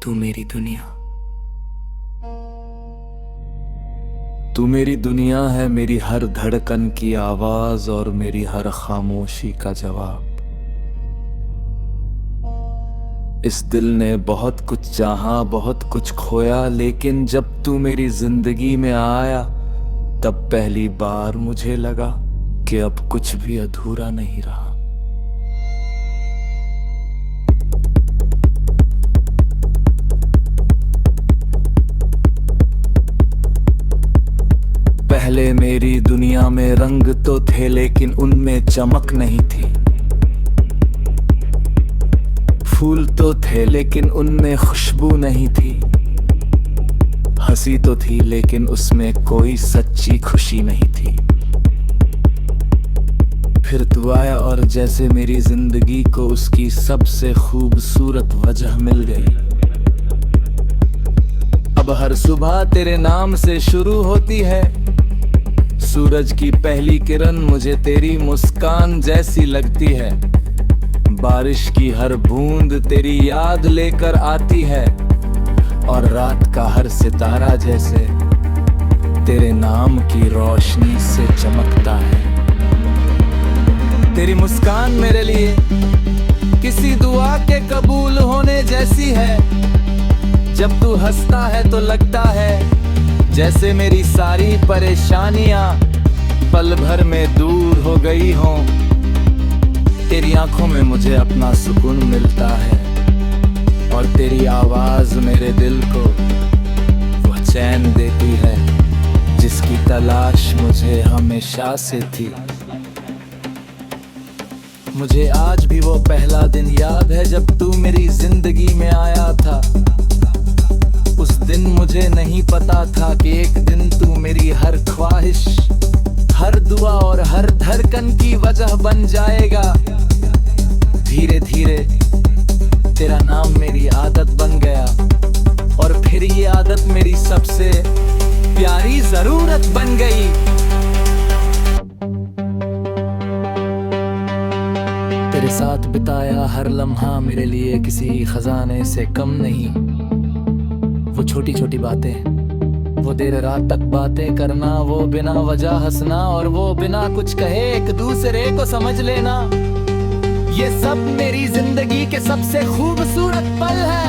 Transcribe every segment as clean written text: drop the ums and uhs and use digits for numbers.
तू मेरी दुनिया। तू मेरी दुनिया है, मेरी हर धड़कन की आवाज और मेरी हर खामोशी का जवाब। इस दिल ने बहुत कुछ चाहा, बहुत कुछ खोया, लेकिन जब तू मेरी जिंदगी में आया तब पहली बार मुझे लगा कि अब कुछ भी अधूरा नहीं रहा। पहले मेरी दुनिया में रंग तो थे, लेकिन उनमें चमक नहीं थी। फूल तो थे, लेकिन उनमें खुशबू नहीं थी। हंसी तो थी, लेकिन उसमें कोई सच्ची खुशी नहीं थी। फिर तू आया और जैसे मेरी जिंदगी को उसकी सबसे खूबसूरत वजह मिल गई। अब हर सुबह तेरे नाम से शुरू होती है। सूरज की पहली किरण मुझे तेरी मुस्कान जैसी लगती है। बारिश की हर बूंद तेरी याद लेकर आती है, और रात का हर सितारा जैसे तेरे नाम की रोशनी से चमकता है। तेरी मुस्कान मेरे लिए किसी दुआ के कबूल होने जैसी है। जब तू हंसता है तो लगता है जैसे मेरी सारी परेशानियां पल भर में दूर हो गई हों। तेरी आंखों में मुझे अपना सुकून मिलता है, और तेरी आवाज मेरे दिल को वह चैन देती है जिसकी तलाश मुझे हमेशा से थी। मुझे आज भी वो पहला दिन याद है जब तू मेरी जिंदगी में आया था। उस दिन मुझे नहीं पता था कि एक दिन तू मेरी हर ख्वाहिश, हर दुआ और हर धड़कन की वजह बन जाएगा। धीरे धीरे तेरा नाम मेरी आदत बन गया, और फिर ये आदत मेरी सबसे प्यारी जरूरत बन गई। तेरे साथ बिताया हर लम्हा मेरे लिए किसी खजाने से कम नहीं। वो छोटी छोटी बातें, वो देर रात तक बातें करना, वो बिना वजह हंसना, और वो बिना कुछ कहे एक दूसरे को समझ लेना, ये सब मेरी जिंदगी के सबसे खूबसूरत पल है।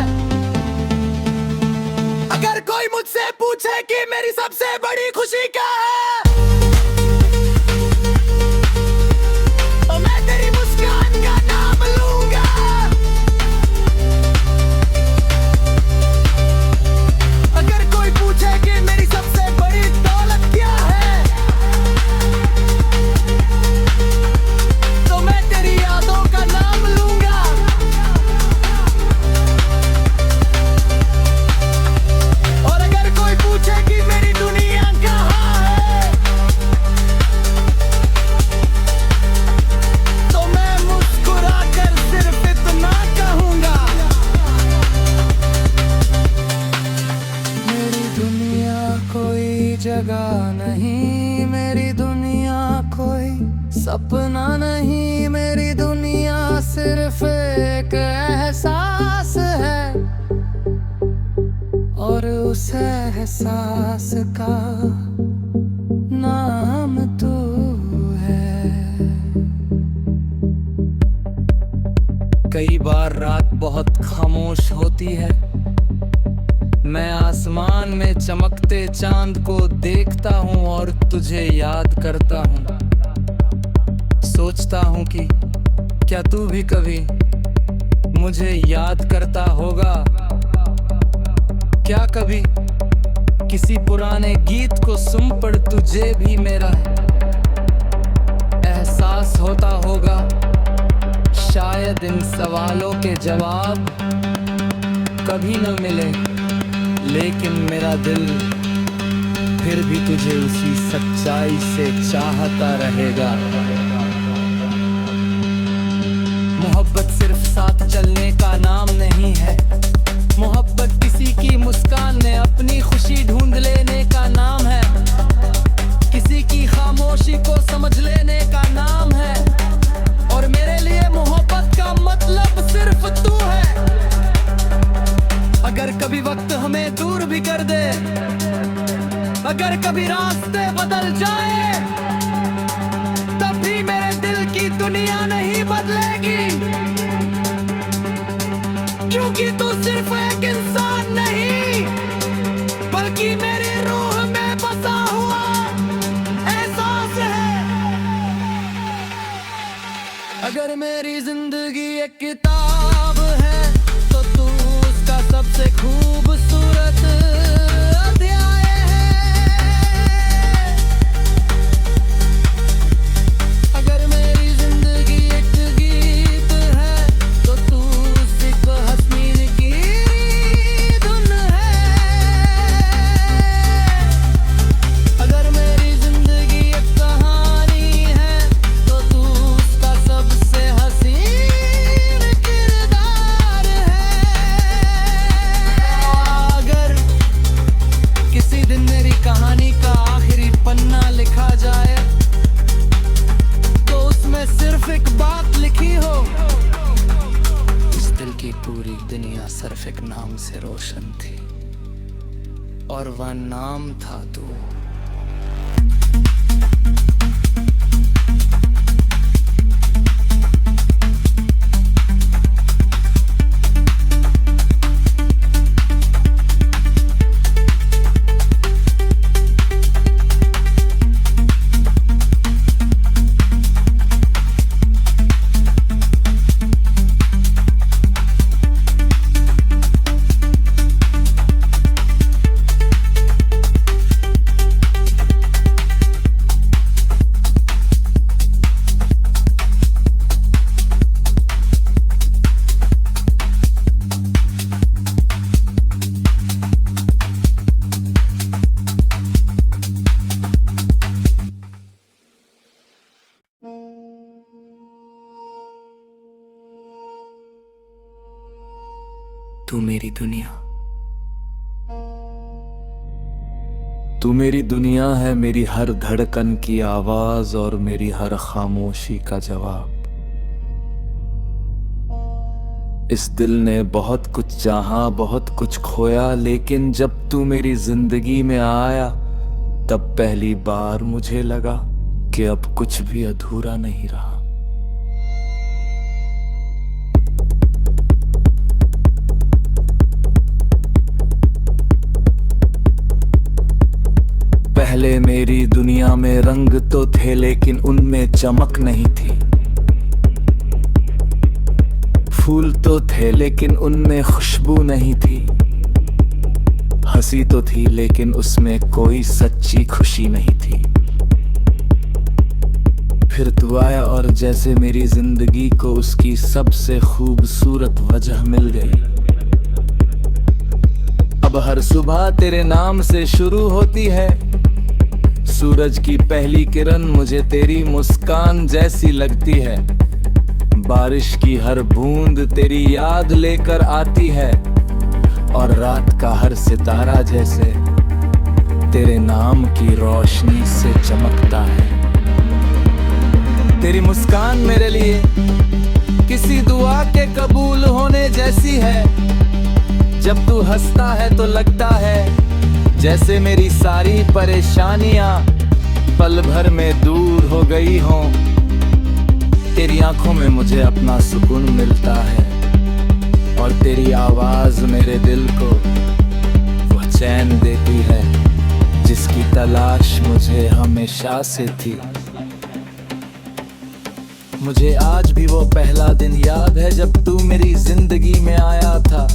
अगर कोई मुझसे पूछे कि मेरी सबसे बड़ी खुशी क्या है, तो मैं तेरी मुस्कान का नाम लूंगा। अगर कोई पूछे कि मेरी सबसे बड़ी दौलत क्या है, तो मैं तेरी यादों का नाम लूंगा। और अगर कोई पूछे कि मेरी दुनिया कहाँ है, तो मैं मुस्कुराकर सिर्फ इतना कहूंगा, मेरी दुनिया कोई जगह नहीं, मेरी दुनिया कोई सपना नहीं, मेरी दुनिया सिर्फ एक एहसास है, और उस एहसास का नाम तू है। कई बार रात बहुत खामोश होती है। मैं आसमान में चमकते चांद को देखता हूँ और तुझे याद करता हूँ। सोचता हूँ कि क्या तू भी कभी मुझे याद करता होगा। क्या कभी किसी पुराने गीत को सुन पढ़ तुझे भी मेरा एहसास होता होगा। शायद इन सवालों के जवाब कभी न मिले, लेकिन मेरा दिल फिर भी तुझे उसी सच्चाई से चाहता रहेगा। मोहब्बत सिर्फ साथ चलने का नाम नहीं है। मोहब्बत किसी की मुस्कान में अपनी खुशी ढूंढ लेने का नाम है। किसी की खामोशी को समझ लेने का नाम है। और मेरे लिए मोहब्बत का मतलब सिर्फ तू है। अगर भी रास्ते बदल जाए, तब भी मेरे दिल की दुनिया नहीं बदलेगी, क्योंकि तू सिर्फ एक इंसान नहीं, बल्कि मेरी रूह में बसा हुआ एहसास है। अगर मेरी जिंदगी एक किताब है तो तू उसका सबसे खूबसूरत अध्याय है। अगर मेरी जिंदगी एक गीत है तो तू सिर्फ हस्मीन की धुन है। अगर मेरी जिंदगी एक कहानी है तो तू उसका सबसे हसीन किरदार है। अगर किसी दिन मेरी कहानी का आखिरी पन्ना लिखा जाए तो उसमें सिर्फ एक बात लिखी हो, इस दिल की पूरी दुनिया सिर्फ एक नाम से रोशन थी और वह नाम था तू। तू मेरी दुनिया, तू मेरी दुनिया है, मेरी हर धड़कन की आवाज और मेरी हर खामोशी का जवाब। इस दिल ने बहुत कुछ चाहा, बहुत कुछ खोया, लेकिन जब तू मेरी जिंदगी में आया तब पहली बार मुझे लगा कि अब कुछ भी अधूरा नहीं रहा। पहले मेरी दुनिया में रंग तो थे लेकिन उनमें चमक नहीं थी, फूल तो थे लेकिन उनमें खुशबू नहीं थी, हंसी तो थी लेकिन उसमें कोई सच्ची खुशी नहीं थी। फिर तू आया और जैसे मेरी जिंदगी को उसकी सबसे खूबसूरत वजह मिल गई। अब हर सुबह तेरे नाम से शुरू होती है, सूरज की पहली किरण मुझे तेरी मुस्कान जैसी लगती है, बारिश की हर बूंद तेरी याद लेकर आती है, और रात का हर सितारा जैसे तेरे नाम की रोशनी से चमकता है। तेरी मुस्कान मेरे लिए किसी दुआ के कबूल होने जैसी है, जब तू हंसता है तो लगता है जैसे मेरी सारी परेशानियां पल भर में दूर हो गई हों। तेरी आंखों में मुझे अपना सुकून मिलता है और तेरी आवाज मेरे दिल को वो चैन देती है जिसकी तलाश मुझे हमेशा से थी। मुझे आज भी वो पहला दिन याद है जब तू मेरी जिंदगी में आया था।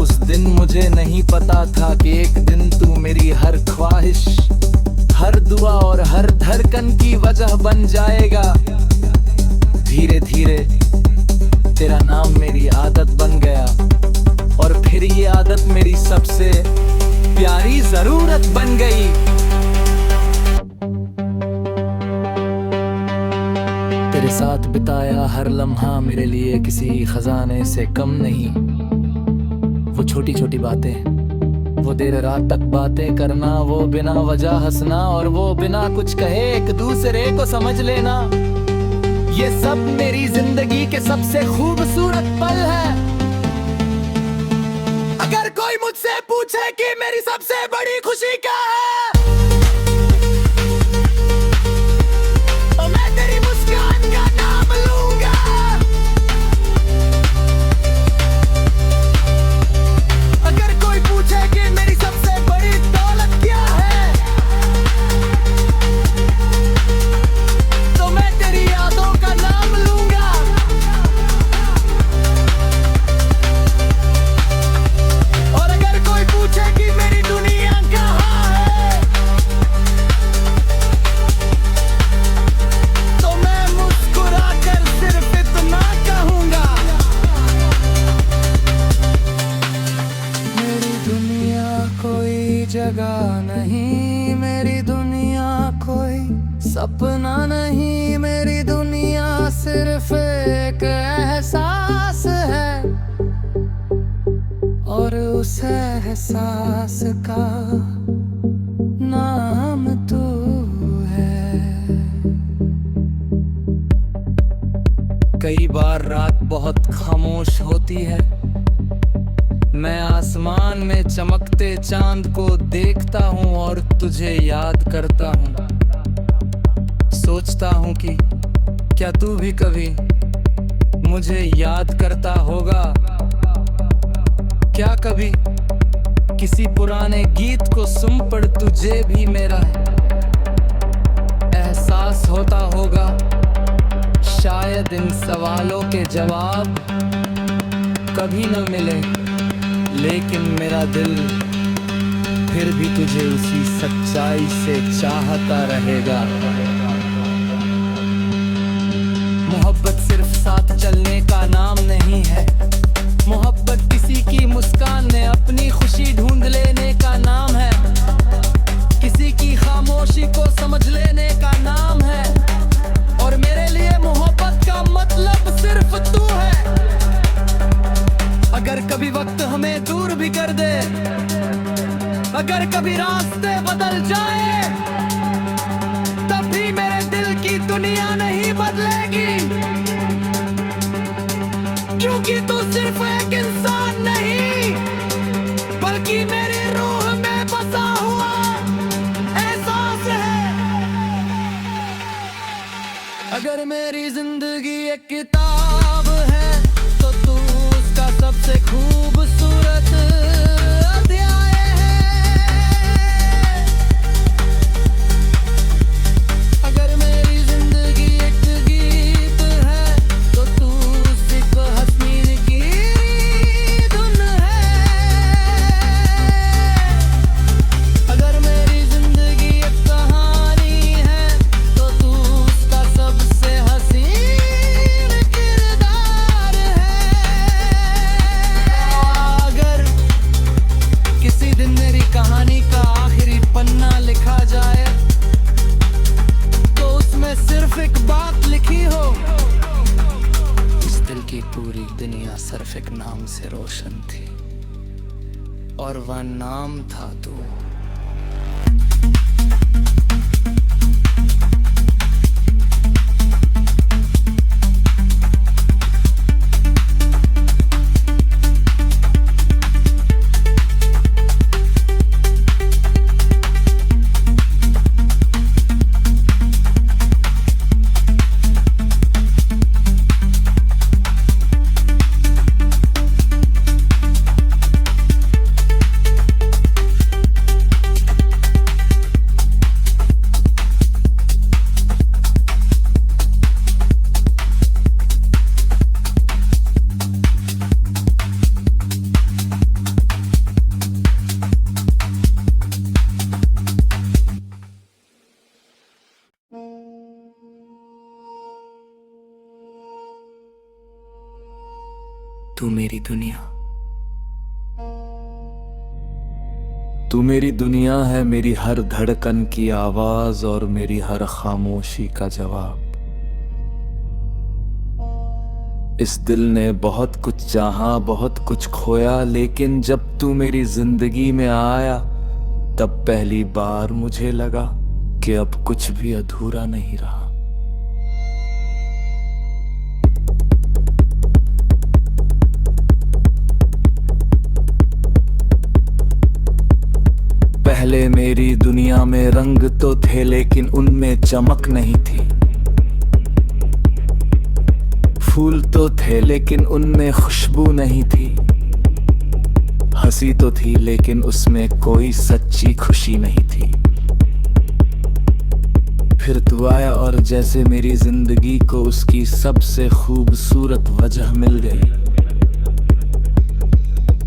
उस दिन मुझे नहीं पता था कि एक दिन तू मेरी हर ख्वाहिश, हर दुआ और हर धड़कन की वजह बन जाएगा। धीरे धीरे तेरा नाम मेरी आदत बन गया और फिर ये आदत मेरी सबसे प्यारी जरूरत बन गई। तेरे साथ बिताया हर लम्हा मेरे लिए किसी खजाने से कम नहीं। वो छोटी छोटी बातें, वो देर रात तक बातें करना, वो बिना वजह हंसना और वो बिना कुछ कहे एक दूसरे को समझ लेना, ये सब मेरी जिंदगी के सबसे खूबसूरत पल है। अगर कोई मुझसे पूछे कि मेरी सबसे बड़ी खुशी क्या है, लगा नहीं मेरी दुनिया कोई सपना नहीं, मेरी दुनिया सिर्फ एक एहसास है और उस एहसास का नाम तू है। कई बार रात बहुत खामोश होती है, मैं आसमान में चमकते चांद को देखता हूँ और तुझे याद करता हूँ। सोचता हूँ कि क्या तू भी कभी मुझे याद करता होगा। क्या कभी किसी पुराने गीत को सुन पड़ तुझे भी मेरा एहसास होता होगा। शायद इन सवालों के जवाब कभी न मिले, लेकिन मेरा दिल फिर भी तुझे उसी सच्चाई से चाहता रहेगा। मोहब्बत सिर्फ साथ चलने का नाम नहीं है, मोहब्बत किसी की मुस्कान में अपनी खुशी ढूंढ लेने का नाम है, किसी की खामोशी को समझ लेने का नाम है। और मेरे लिए मोहब्बत का मतलब सिर्फ तू है। अगर कभी वक्त हमें दूर भी कर दे, अगर कभी रास्ते बदल जाए, तब भी मेरे दिल की दुनिया नहीं बदलेगी, क्योंकि तू सिर्फ एक इंसान नहीं बल्कि मेरी रूह में बसा हुआ एहसास है। अगर मेरी जिंदगी एक किताब है तो तू उसका सबसे खूबसूरत अध्याय है। अगर मेरी जिंदगी एक गीत है तो तू सिर्फ हसीन की धुन है। अगर मेरी जिंदगी एक कहानी है तो तू उसका सबसे हसीन किरदार है। अगर किसी दिन मेरी कहानी का आखिरी पन्ना लिखा जाए तो उसमें सिर्फ एक बात लिखी हो, इस दिल की पूरी दुनिया सिर्फ एक नाम से रोशन थी और वह नाम था तू। तू मेरी दुनिया, तू मेरी दुनिया है, मेरी हर धड़कन की आवाज और मेरी हर खामोशी का जवाब। इस दिल ने बहुत कुछ चाहा, बहुत कुछ खोया, लेकिन जब तू मेरी जिंदगी में आया तब पहली बार मुझे लगा कि अब कुछ भी अधूरा नहीं रहा। पहले मेरी दुनिया में रंग तो थे लेकिन उनमें चमक नहीं थी, फूल तो थे लेकिन उनमें खुशबू नहीं थी, हंसी तो थी लेकिन उसमें कोई सच्ची खुशी नहीं थी। फिर तू आया और जैसे मेरी जिंदगी को उसकी सबसे खूबसूरत वजह मिल गई।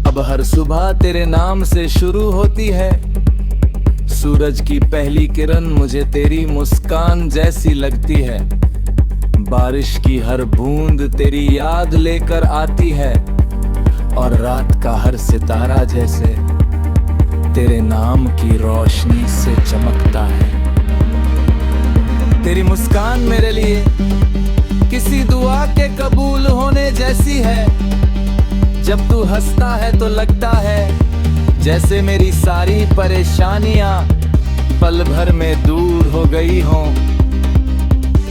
अब हर सुबह तेरे नाम से शुरू होती है, सूरज की पहली किरण मुझे तेरी मुस्कान जैसी लगती है, बारिश की हर बूंद तेरी याद लेकर आती है, और रात का हर सितारा जैसे तेरे नाम की रोशनी से चमकता है। तेरी मुस्कान मेरे लिए किसी दुआ के कबूल होने जैसी है। जब तू हंसता है तो लगता है जैसे मेरी सारी परेशानियां पल भर में दूर हो गई हों।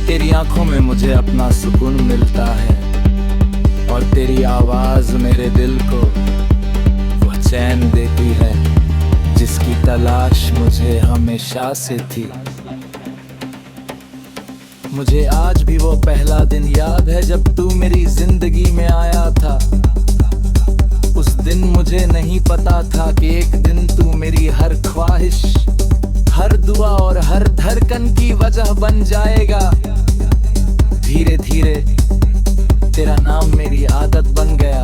तेरी आंखों में मुझे अपना सुकून मिलता है और तेरी आवाज मेरे दिल को वो चैन देती है जिसकी तलाश मुझे हमेशा से थी। मुझे आज भी वो पहला दिन याद है जब तू मेरी जिंदगी में आया था। उस दिन मुझे नहीं पता था कि एक दिन तू मेरी हर ख्वाहिश, हर दुआ और हर धड़कन की वजह बन जाएगा। धीरे धीरे तेरा नाम मेरी आदत बन गया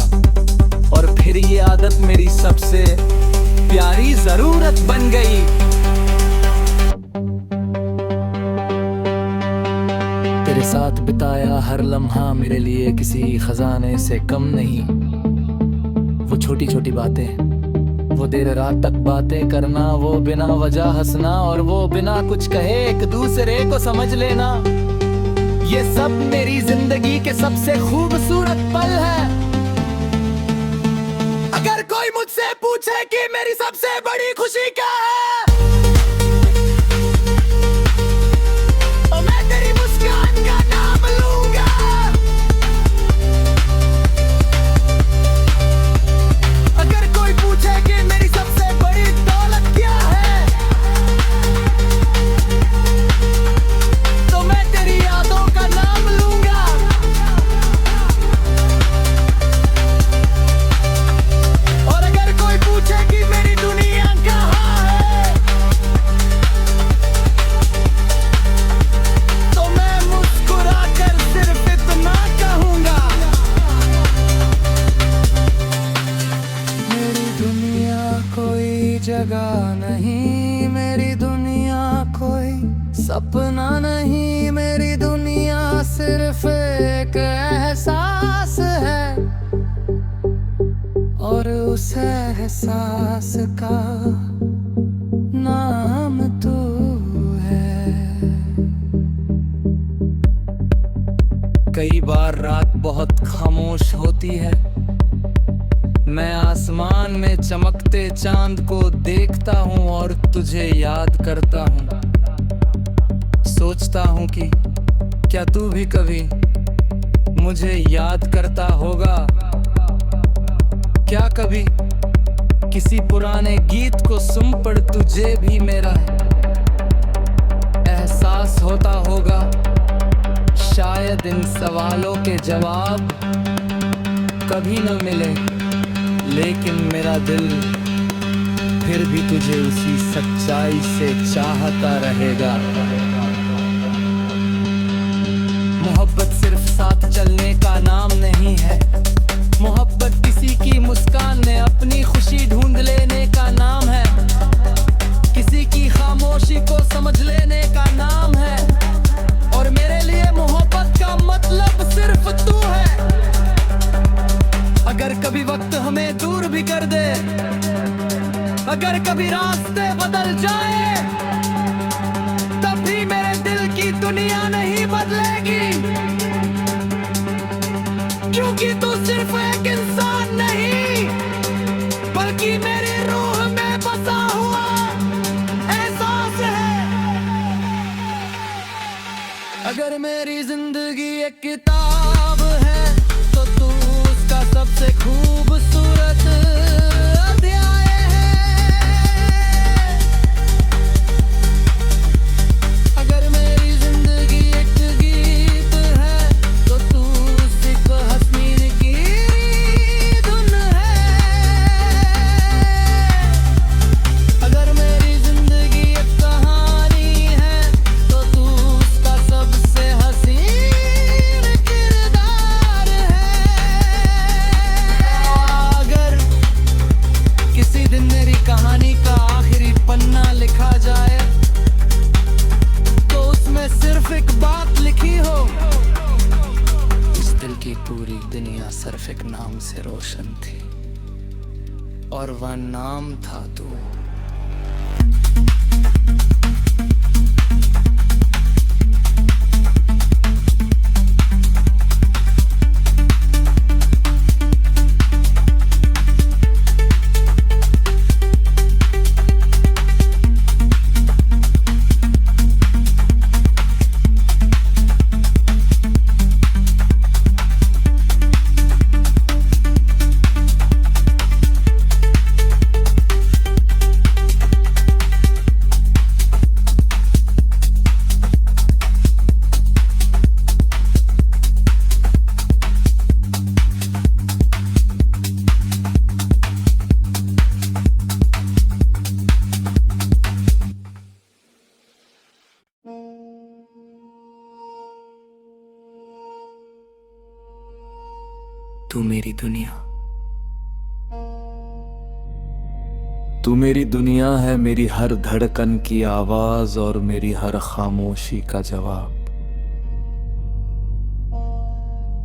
और फिर ये आदत मेरी सबसे प्यारी जरूरत बन गई। तेरे साथ बिताया हर लम्हा मेरे लिए किसी खजाने से कम नहीं। वो छोटी छोटी बातें, वो देर रात तक बातें करना, वो बिना वजह हंसना और वो बिना कुछ कहे एक दूसरे को समझ लेना, ये सब मेरी जिंदगी के सबसे खूबसूरत पल है। अगर कोई मुझसे पूछे कि मेरी सबसे बड़ी खुशी क्या है, तो मैं तेरी मुस्कान का नाम लूंगा। अगर कोई पूछे कि मेरी सबसे बड़ी दौलत क्या है, तो मैं तेरी यादों का नाम लूंगा। और अगर कोई पूछे कि मेरी दुनिया कहाँ है, तो मैं मुस्कुराकर सिर्फ इतना कहूंगा, मेरी दुनिया कोई जगह नहीं, मेरी दुनिया कोई सपना नहीं, मेरी दुनिया सिर्फ एक एहसास है और उस एहसास का नाम तू है। कई बार रात बहुत खामोश होती है, मैं आसमान में चमकते चांद को देखता हूँ और तुझे याद करता हूँ। सोचता हूँ कि क्या तू भी कभी मुझे याद करता होगा। क्या कभी किसी पुराने गीत को सुन पढ़ तुझे भी मेरा एहसास होता होगा। शायद इन सवालों के जवाब कभी न मिले, लेकिन मेरा दिल फिर भी तुझे उसी सच्चाई से चाहता रहेगा। मोहब्बत सिर्फ साथ चलने का नाम नहीं है, मोहब्बत किसी की मुस्कान में अपनी खुशी ढूंढ लेने का नाम है, किसी की खामोशी को समझ लेने का नाम है। और मेरे लिए मोहब्बत का मतलब सिर्फ तू है। अगर कभी वक्त हमें दूर भी कर दे, अगर कभी रास्ते बदल जाए, तब भी मेरे दिल की दुनिया नहीं बदलेगी, क्योंकि तू सिर्फ एक इंसान नहीं, बल्कि मेरी रूह में बसा हुआ एहसास है। अगर मेरी जिंदगी एक किताब है, तो तू उसका सबसे खूबसूरत अध्याय है। अगर मेरी जिंदगी एक गीत है, तो तू सिर्फ हसीन की धुन है। अगर मेरी जिंदगी एक कहानी है, तो तू उसका सबसे हसीन किरदार है। अगर किसी दिन मेरी कहानी का आखिरी पन्ना लिखा जाए, तो उसमें सिर्फ एक बात लिखी हो, इस दिल की पूरी दुनिया सिर्फ एक नाम से रोशन थी और वह नाम था तू। तू मेरी दुनिया, तू मेरी दुनिया है, मेरी हर धड़कन की आवाज और मेरी हर खामोशी का जवाब।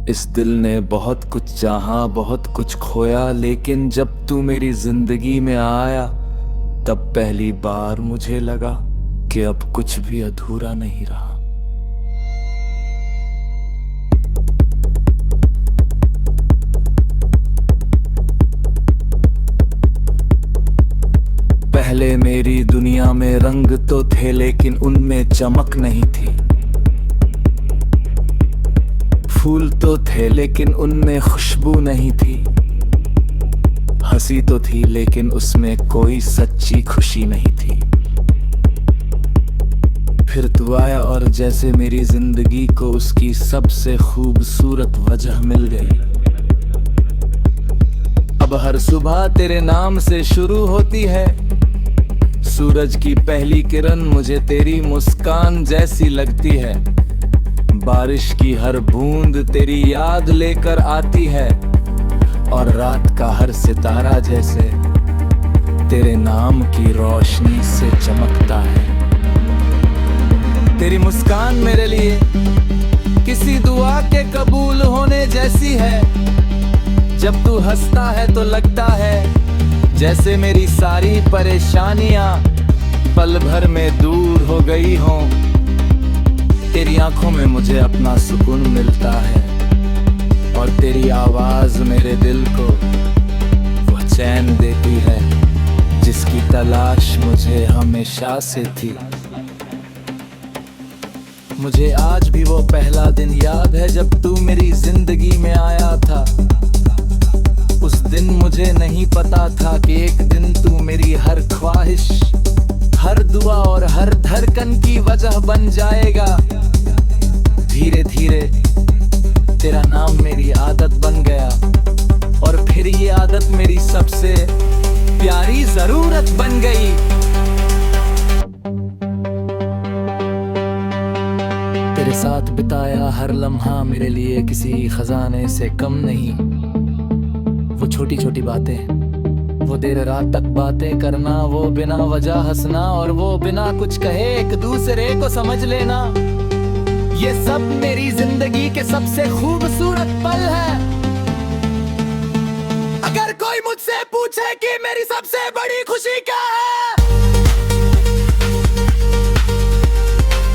इस दिल ने बहुत कुछ चाहा, बहुत कुछ खोया, लेकिन जब तू मेरी जिंदगी में आया तब पहली बार मुझे लगा कि अब कुछ भी अधूरा नहीं रहा। पहले मेरी दुनिया में रंग तो थे लेकिन उनमें चमक नहीं थी, फूल तो थे लेकिन उनमें खुशबू नहीं थी, हंसी तो थी लेकिन उसमें कोई सच्ची खुशी नहीं थी। फिर तू आया और जैसे मेरी जिंदगी को उसकी सबसे खूबसूरत वजह मिल गई। अब हर सुबह तेरे नाम से शुरू होती है, सूरज की पहली किरण मुझे तेरी मुस्कान जैसी लगती है, बारिश की हर बूंद तेरी याद लेकर आती है, और रात का हर सितारा जैसे तेरे नाम की रोशनी से चमकता है। तेरी मुस्कान मेरे लिए किसी दुआ के कबूल होने जैसी है, जब तू हंसता है तो लगता है जैसे मेरी सारी परेशानियां पल भर में दूर हो गई हों। तेरी आंखों में मुझे अपना सुकून मिलता है, और तेरी आवाज मेरे दिल को वो चैन देती है जिसकी तलाश मुझे हमेशा से थी। मुझे आज भी वो पहला दिन याद है जब तू मेरी जिंदगी में आया था। उस दिन मुझे नहीं पता था कि एक दिन तू मेरी हर ख्वाहिश, हर दुआ और हर धड़कन की वजह बन जाएगा। धीरे धीरे तेरा नाम मेरी आदत बन गया, और फिर ये आदत मेरी सबसे प्यारी जरूरत बन गई। तेरे साथ बिताया हर लम्हा मेरे लिए किसी खजाने से कम नहीं। वो छोटी छोटी बातें, वो देर रात तक बातें करना, वो बिना वजह हंसना, और वो बिना कुछ कहे एक दूसरे को समझ लेना, ये सब मेरी जिंदगी के सबसे खूबसूरत पल है। अगर कोई मुझसे पूछे कि मेरी सबसे बड़ी खुशी क्या है,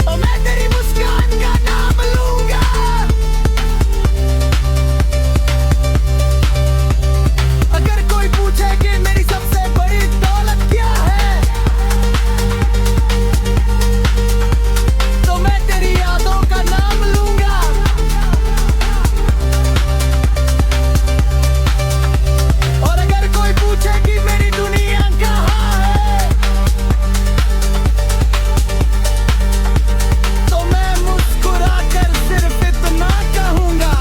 तो मैं तेरी मुस्कान का नाम लूंगा। अगर कोई पूछे कि मेरी सबसे बड़ी दौलत क्या है, तो मैं तेरी यादों का नाम लूंगा। और अगर कोई पूछे कि मेरी दुनिया कहाँ है, तो मैं मुस्कुराकर सिर्फ इतना कहूंगा,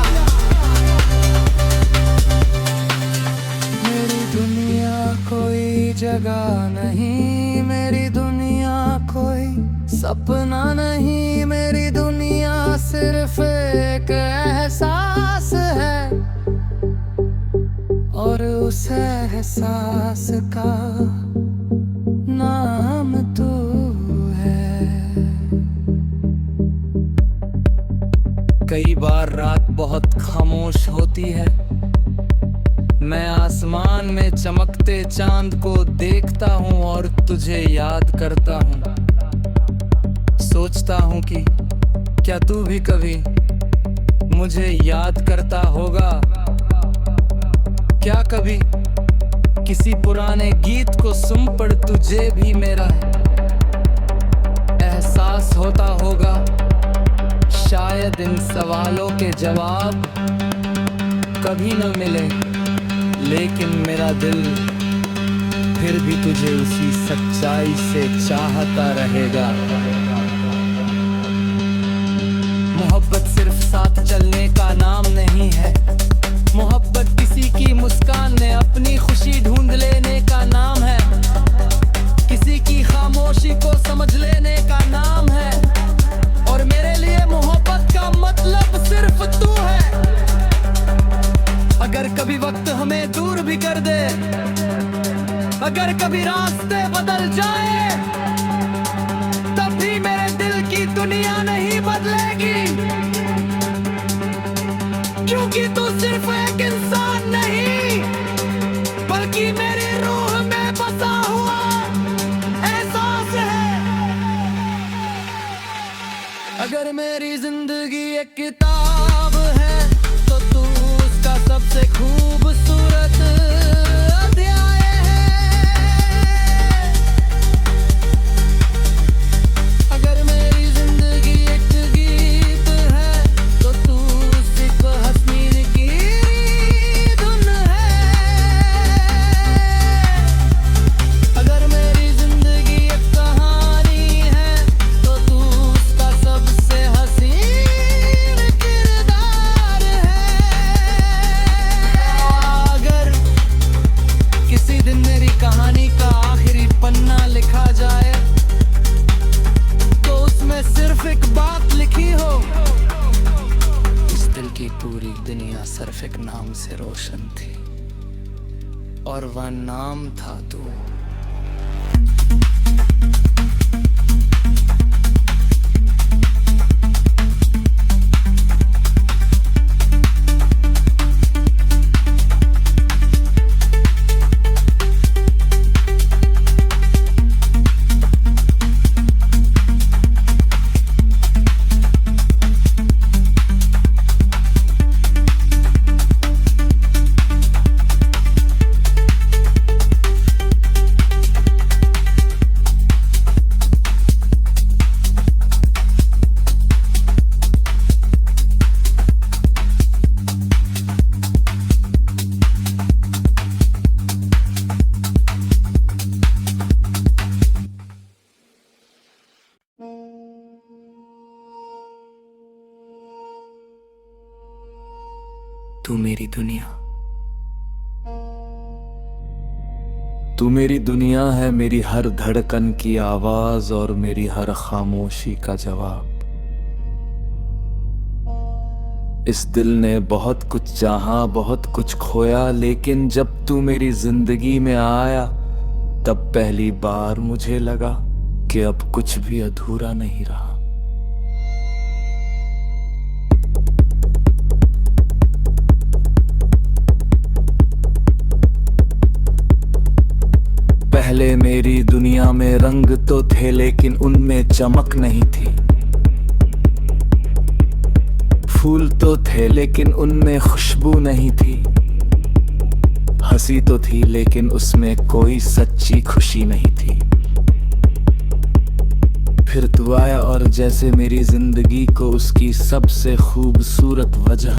मेरी दुनिया कोई जगह नहीं, मेरी दुनिया कोई सपना नहीं, मेरी दुनिया सिर्फ एक एहसास है, और उस एहसास का नाम तू है। कई बार रात बहुत खामोश होती है, मैं आसमान में चमकते चांद को देखता हूँ और तुझे याद करता हूँ। सोचता हूँ कि क्या तू भी कभी मुझे याद करता होगा। क्या कभी किसी पुराने गीत को सुन पड़ तुझे भी मेरा एहसास होता होगा। शायद इन सवालों के जवाब कभी न मिले, लेकिन मेरा दिल फिर भी तुझे उसी सच्चाई से चाहता रहेगा। मोहब्बत सिर्फ साथ चलने का नाम नहीं है। मोहब्बत किसी की मुस्कान में अपनी खुशी ढूंढ लेने का नाम है। किसी की खामोशी को समझ लेने का नाम है। और मेरे लिए मोहब्बत का मतलब सिर्फ तू है। अगर कभी वक्त हमें दूर भी कर दे, अगर कभी रास्ते बदल जाए, तब भी मेरे दिल की दुनिया नहीं बदलेगी। क्योंकि तू सिर्फ एक इंसान नहीं, बल्कि मेरी रूह में बसा हुआ एहसास है। अगर मेरी जिंदगी एक किताब है, तो तू उसका सबसे खूबसूरत अध्याय है। अगर मेरी जिंदगी एक गीत है, तो तू सिर्फ हसीन की धुन है। अगर मेरी जिंदगी एक कहानी है, तो तू उसका सबसे हसीन किरदार है। अगर किसी दिन मेरी कहानी का आखिरी पन्ना लिखा जाए, तो उसमें सिर्फ एक बात लिखी हो, इस दिल की पूरी दुनिया सिर्फ एक नाम से रोशन थी, और वह नाम था तू। तू मेरी दुनिया, तू मेरी दुनिया है। मेरी हर धड़कन की आवाज और मेरी हर खामोशी का जवाब। इस दिल ने बहुत कुछ चाहा, बहुत कुछ खोया, लेकिन जब तू मेरी जिंदगी में आया, तब पहली बार मुझे लगा कि अब कुछ भी अधूरा नहीं रहा। पहले मेरी दुनिया में रंग तो थे, लेकिन उनमें चमक नहीं थी। फूल तो थे, लेकिन उनमें खुशबू नहीं थी। हंसी तो थी, लेकिन उसमें कोई सच्ची खुशी नहीं थी। फिर तू आया और जैसे मेरी जिंदगी को उसकी सबसे खूबसूरत वजह